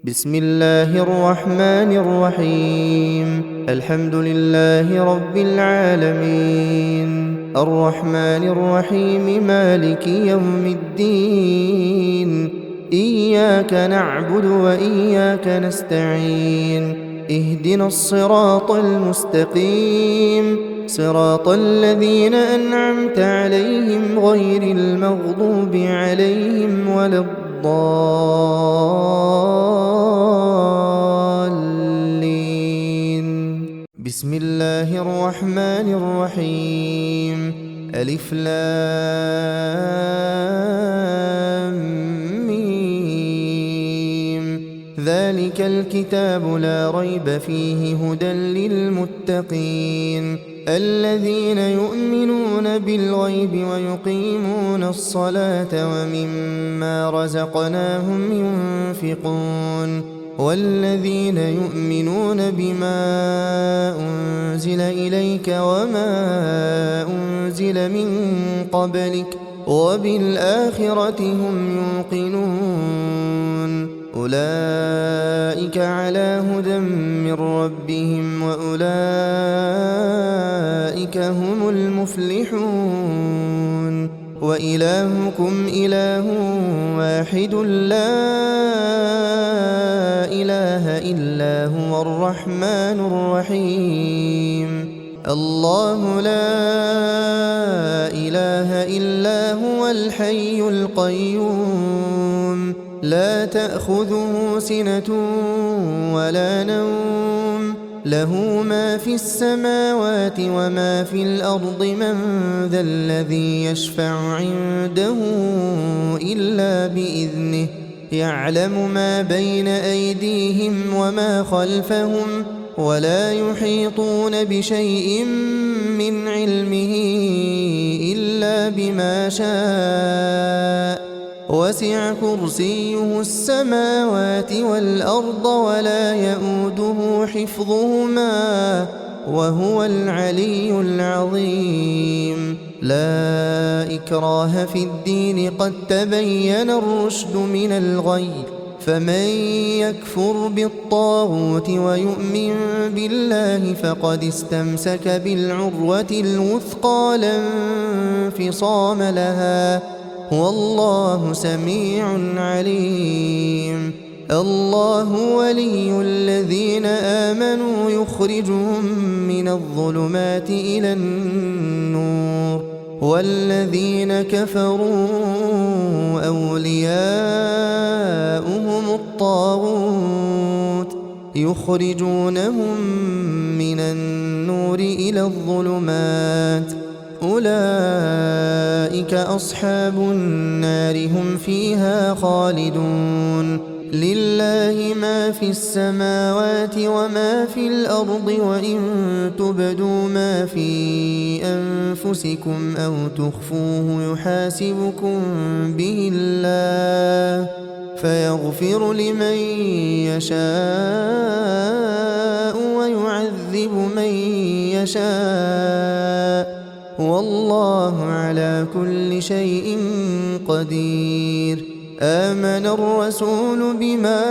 بسم الله الرحمن الرحيم. الحمد لله رب العالمين الرحمن الرحيم مالك يوم الدين. إياك نعبد وإياك نستعين. اهدنا الصراط المستقيم صراط الذين أنعمت عليهم غير المغضوب عليهم ولا الضالين. بسم الله الرحمن الرحيم. ألف لام ميم. ذلك الكتاب لا ريب فيه هدى للمتقين الذين يؤمنون بالغيب ويقيمون الصلاة ومما رزقناهم ينفقون والذين يؤمنون بما أنزل إليك وما أنزل من قبلك وبالآخرة هم يوقنون أولئك على هدى من ربهم وأولئك هم المفلحون. وإلهكم إله واحد لا إله إلا هو الرحمن الرحيم. الله لا إله إلا هو الحي القيوم لا تأخذه سنة ولا نوم له ما في السماوات وما في الأرض من ذا الذي يشفع عنده إلا بإذنه يعلم ما بين أيديهم وما خلفهم ولا يحيطون بشيء من علمه إلا بما شاء وسع كرسيه السماوات والأرض ولا يؤوده حفظهما وهو العلي العظيم. لا إكراه في الدين قد تبين الرشد من الغي فمن يكفر بالطاغوت ويؤمن بالله فقد استمسك بالعروة الوثقى لا انفصام لها والله سميع عليم. الله ولي الذين آمنوا يخرجهم من الظلمات إلى النور والذين كفروا أولياؤهم الطاغوت يخرجونهم من النور إلى الظلمات أولئك أصحاب النار هم فيها خالدون. لله ما في السماوات وما في الأرض وإن تبدوا ما في أنفسكم أو تخفوه يحاسبكم به الله فيغفر لمن يشاء ويعذب من يشاء والله على كل شيء قدير. آمن الرسول بما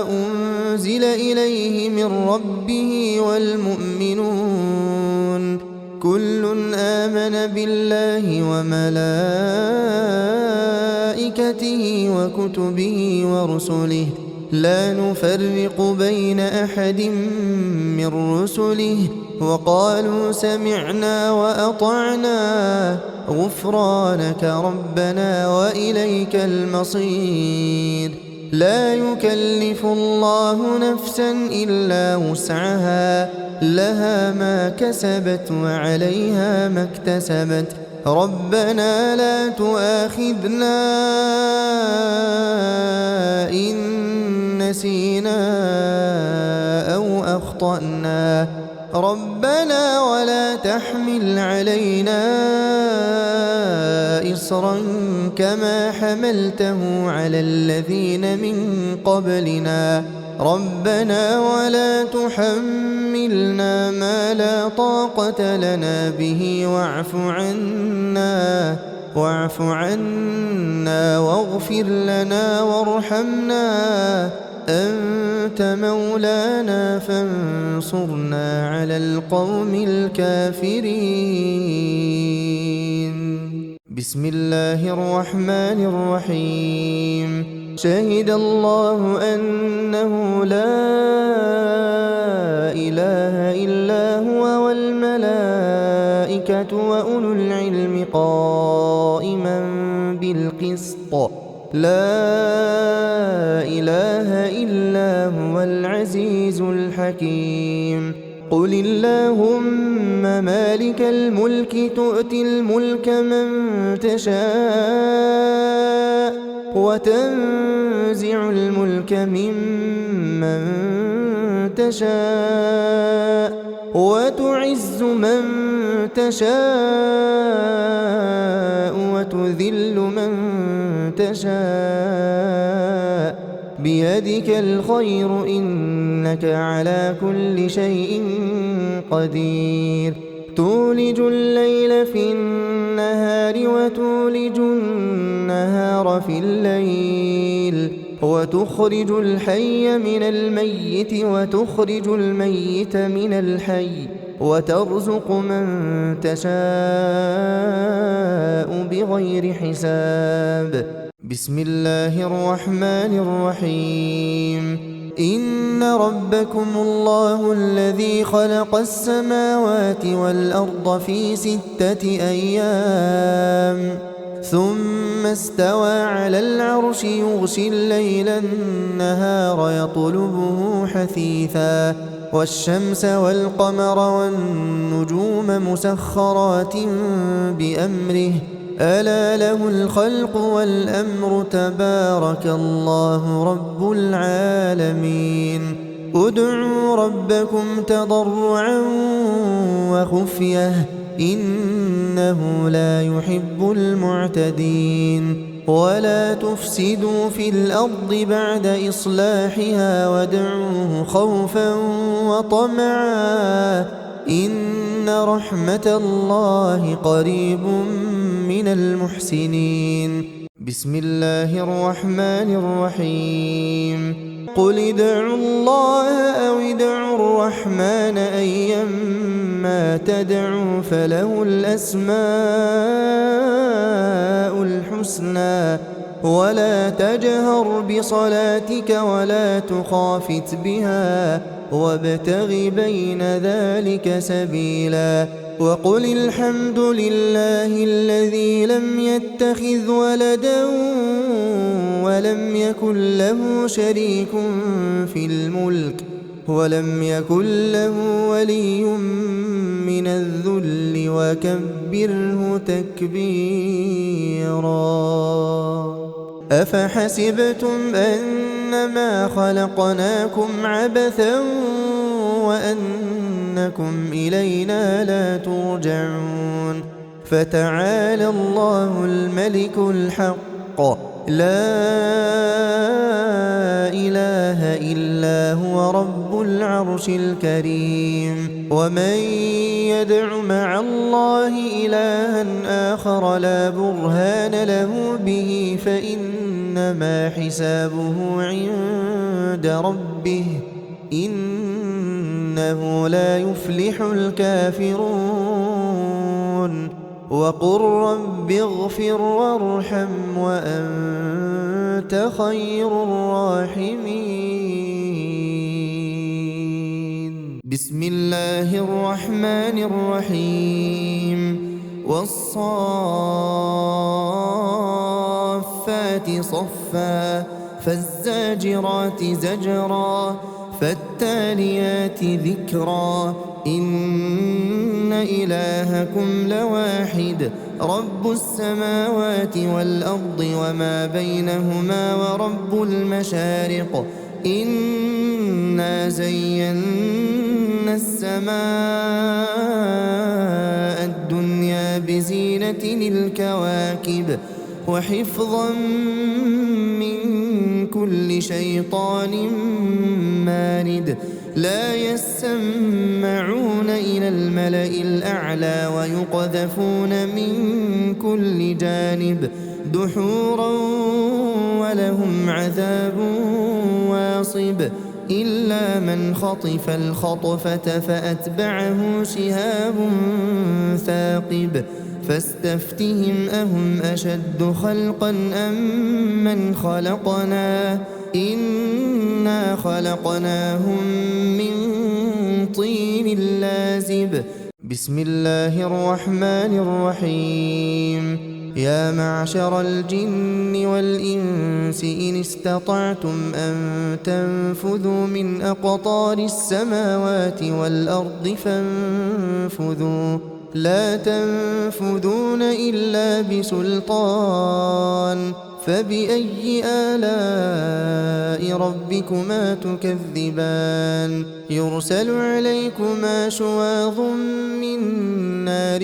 أنزل إليه من ربه والمؤمنون كل آمن بالله وملائكته وكتبه ورسله لا نفرق بين أحد من رسله وقالوا سمعنا وأطعنا غفرانك ربنا وإليك المصير. لا يكلف الله نفسا إلا وسعها لها ما كسبت وعليها ما اكتسبت ربنا لا تؤاخذنا إن نسينا أو أخطأنا ربنا ولا تحمل علينا إصرا كما حملته على الذين من قبلنا ربنا ولا تحملنا ما لا طاقة لنا به واعف عنا واعف عنا واغفر لنا وارحمنا أنت مولانا فانصرنا على القوم الكافرين. بسم الله الرحمن الرحيم. شهد الله أنه لا إله إلا هو والملائكة وأولو العلم قائما بالقسط لا إله إلا هو العزيز الحكيم. قل اللهم مالك الملك تؤتي الملك من تشاء وتنزع الملك ممن تشاء وتعز من تشاء وتذل من تشاء بيدك الخير إنك على كل شيء قدير. تولج الليل في النهار وتولج النهار في الليل وتخرج الحي من الميت وتخرج الميت من الحي وترزق من تشاء بغير حساب. بسم الله الرحمن الرحيم. إن ربكم الله الذي خلق السماوات والأرض في 6 أيام ثم استوى على العرش يغشي الليل النهار يطلبه حثيثا والشمس والقمر والنجوم مسخرات بأمره ألا له الخلق والأمر تبارك الله رب العالمين. ادعوا ربكم تضرعا وخفية إنه لا يحب المعتدين. ولا تفسدوا في الأرض بعد إصلاحها وادعوه خوفا وطمعا إن رحمة الله قريب من المحسنين. بسم الله الرحمن الرحيم. قل ادعوا الله أو ادعوا الرحمن أيما تدعوا فله الأسماء الحسنى ولا تجهر بصلاتك ولا تخافت بها وابتغ بين ذلك سبيلا. وقل الحمد لله الذي لم يتخذ ولدا ولم يكن له شريك في الملك ولم يكن له ولي من الذل وكبره تكبيرا. أفحسبتم أنما خلقناكم عبثا وأنكم إلينا لا ترجعون. فتعالى الله الملك الحق لا إله إلا هو رب العرش الكريم. ومن يدع مع الله إلها آخر لا برهان له به فإنما حسابه عند ربه إنه لا يفلح الكافرون. وقل رب اغفر وارحم وأنت خير الراحمين. بسم الله الرحمن الرحيم. والصافات صفا فالزاجرات زجرا فالتاليات ذكرا إن إلهكم لواحد رب السماوات والأرض وما بينهما ورب المشارق إنا زينا السماء الدنيا بزينة الكواكب وحفظا من كل شيطان مارد لا يسمعون إلى الملأ الأعلى ويقذفون من كل جانب دحورا ولهم عذاب واصب إلا من خطف الخطفة فأتبعه شهاب ثاقب فاستفتهم أهم أشد خلقا أم من خلقنا إنا خلقناهم من طين لازب بسم الله الرحمن الرحيم يا معشر الجن والإنس إن استطعتم أن تنفذوا من أقطار السماوات والأرض فانفذوا لا تنفذون إلا بسلطان فبأي آلاء ربكما تكذبان يرسل عليكما شواظ من نار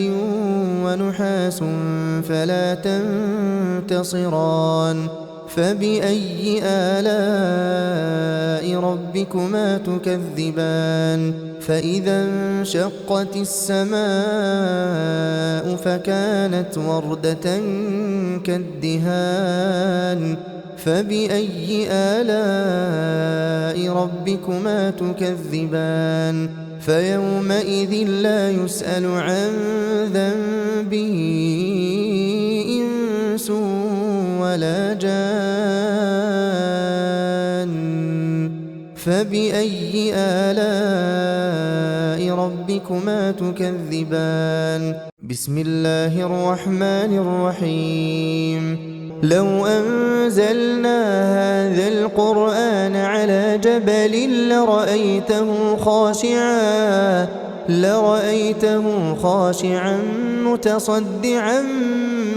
ونحاس فلا تنتصران فبأي آلاء ربكما تكذبان فإذا انشقت السماء فكانت وردة كالدهان فبأي آلاء ربكما تكذبان فيومئذ لا يسأل عن ذنبه إنس ولا جان فبأي آلاء ربكما تكذبان بسم الله الرحمن الرحيم لو أنزلنا هذا القرآن على جبل لرأيته خاشعا متصدعا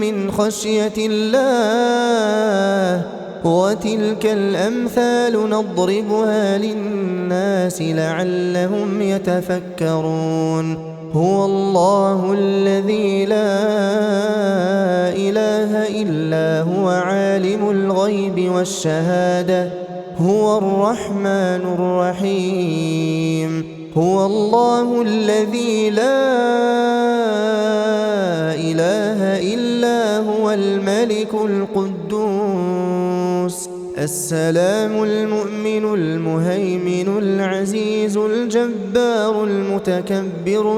من خشية الله وتلك الأمثال نضربها للناس لعلهم يتفكرون هو الله الذي لا إله إلا هو عالم الغيب والشهادة هو الرحمن الرحيم هو الله الذي لا إله إلا هو الملك القدوس السلام المؤمن المهيمن العزيز الجبار المتكبر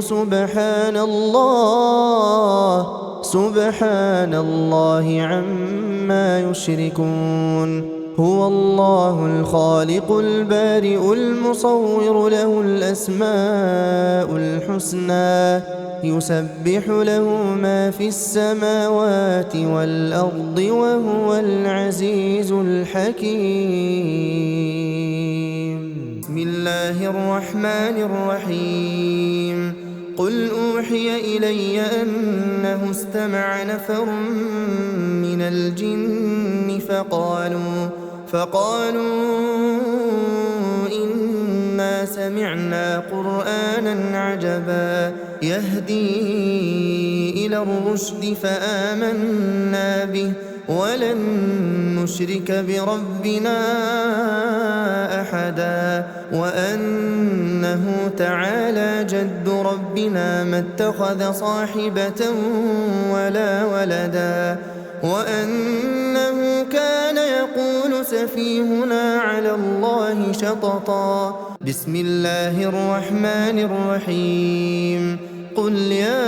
سبحان الله عما يشركون هو الله الخالق البارئ المصور له الأسماء الحسنى يسبح له ما في السماوات والأرض وهو العزيز الحكيم بسم الله الرحمن الرحيم قل أوحي إلي أنه استمع نفر من الجن فقالوا إنا سمعنا قرآنا عجبا يهدي إلى الرشد فآمنا به ولن نشرك بربنا أحدا وأنه تعالى جد ربنا ما اتخذ صاحبة ولا ولدا وأنه كان يقول سفيهنا على الله شططا بسم الله الرحمن الرحيم قل يا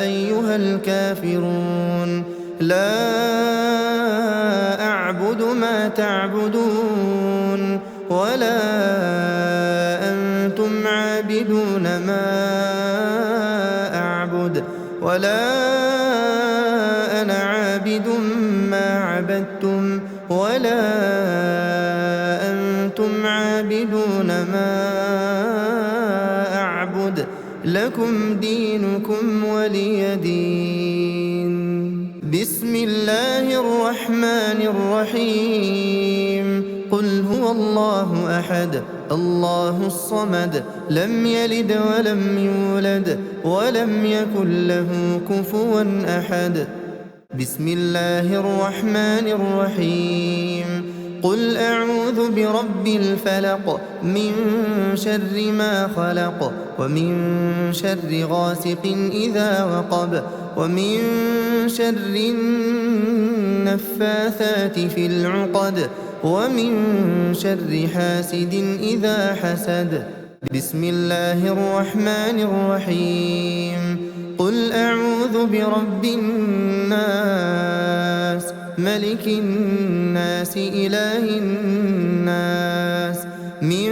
أيها الكافرون لا أعبد ما تعبدون ولا أنتم عابدون ما أعبد ولا أنا عابد ما عبدتم ولا أنتم عابدون ما أعبد لكم دينكم ولي دين بسم الله الرحمن الرحيم قل هو الله أحد الله الصمد لم يلد ولم يولد ولم يكن له كفوا أحد بسم الله الرحمن الرحيم قل أعوذ برب الفلق من شر ما خلق ومن شر غاسق إذا وقب ومن شر النفاثات في العقد ومن شر حاسد إذا حسد. بسم الله الرحمن الرحيم. قل أعوذ برب الناس ملك الناس إله الناس من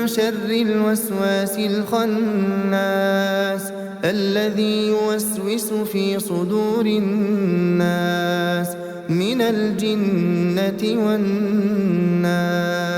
شر الوسواس الخناس الذي يوسوس في صدور الناس من الجنة والناس.